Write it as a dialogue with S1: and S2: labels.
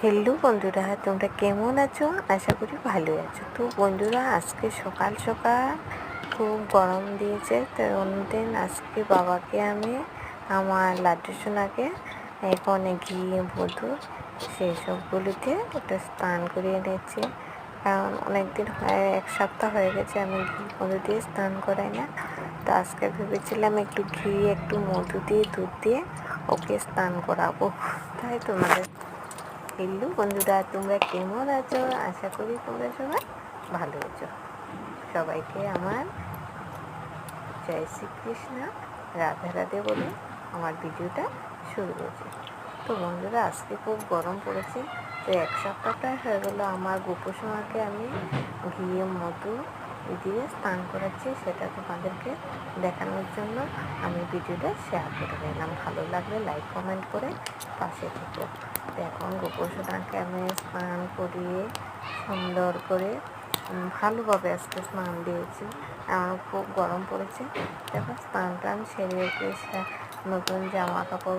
S1: Hello বন্ধুরা, তোমরা কেমন আছো? আশা করি ভালোই আছো। তো বন্ধুরা, আজকে সকাল সকাল খুব গরম দিয়েছে, তো অন্যদিন আজকে বাবাকে আমি আমার লাড্ডু সোনাকে এখন ঘি মধু সেই সবগুলিতে একটু স্নান করিয়ে নিচ্ছি। কারণ অনেক দিন হয়, 1 সপ্তাহ হয়ে গেছে আমি ঘি মধু দিয়ে স্নান করাই না। তো আজকে ভেবেছিলাম একটু ঘি একটু মধু দিয়ে দুধ দিয়ে ওকে স্নান করাবো। তাই তোমাদের হ্যালো বন্ধুরা, তোমরা কেমন আছো? আশা করি তোমরা সবাই ভালো আছো। সবাইকে আমার জয় শ্রীকৃষ্ণ, রাধে রাধে বলে আমার ভিডিওটা শুরু করছি। তো বন্ধুরা, আজকে খুব গরম পড়েছে। তো 1 সপ্তাহটা হয়ে গেলো আমার গোপুসোনাকে আমি ঘি মধু দিয়ে স্নান করাচ্ছি। সেটা তোমাদেরকে দেখানোর জন্য আমি ভিডিওটা শেয়ার করে নিলাম। ভালো লাগলে লাইক কমেন্ট করে পাশে থেকো। তো এখন গোপুসোনাকে আমি স্নান করিয়ে সুন্দর করে ভালোভাবে আজকে স্নান দিয়েছি। আমার খুব গরম পড়েছে। তারপর স্নান টান সেরে এসে নতুন জামা কাপড়